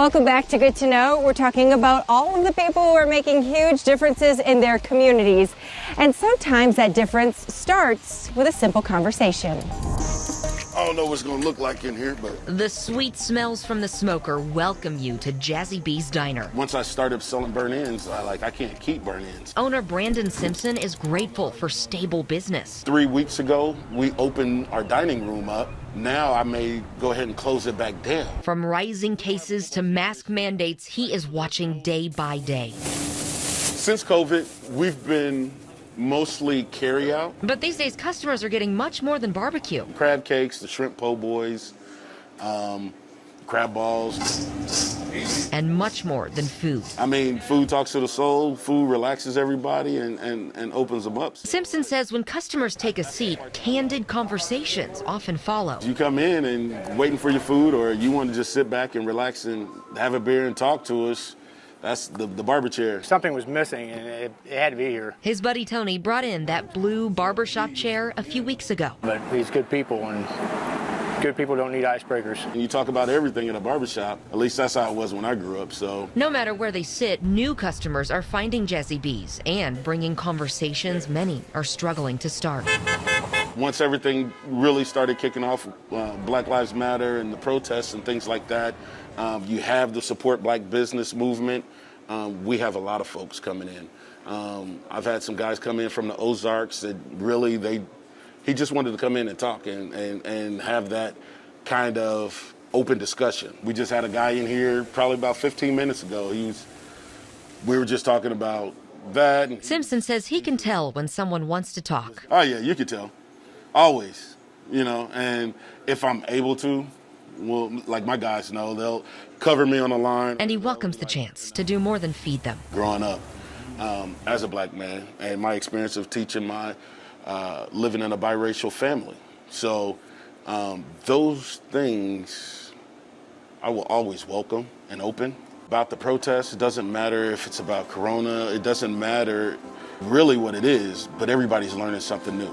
Welcome back to Good to Know. We're talking about all of the people who are making huge differences in their communities. And sometimes that difference starts with a simple conversation. I don't know what it's going to look like in here, but... The sweet smells from the smoker welcome you to Jazzy B's Diner. Once I started selling burn-ins, I can't keep burn-ins. Owner Brandon Simpson is grateful for stable business. 3 weeks ago, we opened our dining room up. Now I may go ahead and close it back down. From rising cases to mask mandates, he is watching day by day. Since COVID, we've been mostly carry out. But these days, customers are getting much more than barbecue. Crab cakes, the shrimp po' boys, crab balls. And much more than food. I mean, food talks to the soul, food relaxes everybody and opens them up. Simpson says when customers take a seat, candid conversations often follow. You come in and waiting for your food, or you want to just sit back and relax and have a beer and talk to us, that's the barber chair. Something was missing, and it had to be here. His buddy Tony brought in that blue barbershop chair a few weeks ago. But he's good people, and good people don't need icebreakers. You talk about everything in a barbershop. At least that's how it was when I grew up, so. No matter where they sit, new customers are finding Jazzy B's and bringing conversations many are struggling to start. Once everything really started kicking off, Black Lives Matter and the protests and things like that, you have the Support Black Business movement. We have a lot of folks coming in. I've had some guys come in from the Ozarks that really, he just wanted to come in and talk and have that kind of open discussion. We just had a guy in here probably about 15 minutes ago. We were just talking about that. Simpson says he can tell when someone wants to talk. Oh yeah, you can tell. Always, and if I'm able to, well, like my guys know, they'll cover me on the line. And he welcomes the chance to do more than feed them. Growing up as a black man and my experience of teaching my living in a biracial family. So those things I will always welcome and open. About the protests, it doesn't matter if it's about Corona, it doesn't matter really what it is, but everybody's learning something new.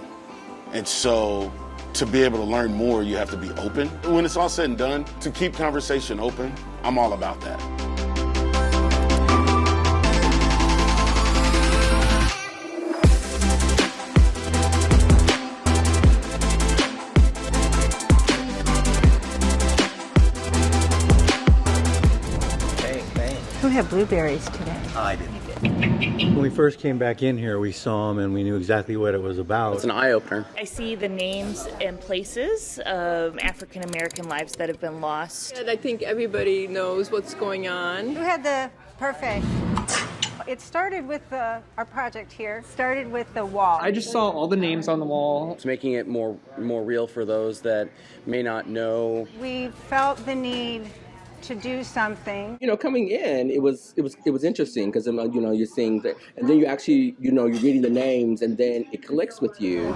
And so to be able to learn more, you have to be open. When it's all said and done, to keep conversation open, I'm all about that. Who had blueberries today? I did. When we first came back in here, we saw them and we knew exactly what it was about. It's an eye-opener. I see the names and places of African-American lives that have been lost. And I think everybody knows what's going on. Who had the perfect? It started with our project here, started with the wall. I just saw all the names on the wall. It's making it more real for those that may not know. We felt the need to do something. Coming in, it was interesting because you're seeing that, and then you actually you're reading the names, and then it clicks with you.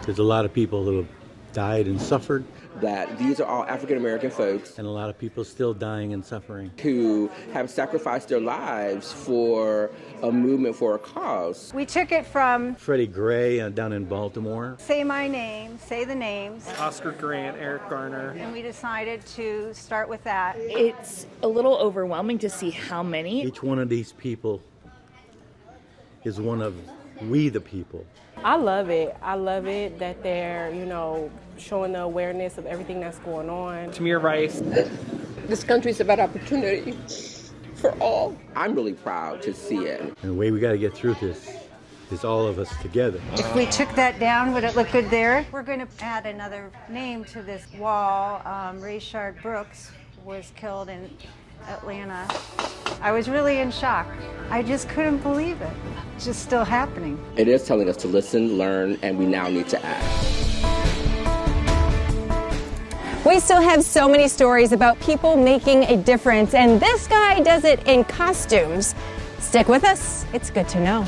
There's a lot of people who have died and suffered. That these are all African American folks, and a lot of people still dying and suffering, who have sacrificed their lives for a movement, for a cause. We took it from Freddie Gray down in Baltimore. Say my name, say the names. Oscar Grant, Eric Garner. And we decided to start with that. It's a little overwhelming to see how many. Each one of these people is one of we the people. I love it. I love it that they're, showing the awareness of everything that's going on. Tamir Rice. This country's about opportunity for all. I'm really proud to see it. And the way we got to get through this is all of us together. If we took that down, would it look good there? We're going to add another name to this wall. Rayshard Brooks was killed in Atlanta. I was really in shock. I just couldn't believe it. It's just still happening. It is telling us to listen, learn, and we now need to act. We still have so many stories about people making a difference, and this guy does it in costumes. Stick with us. It's good to know.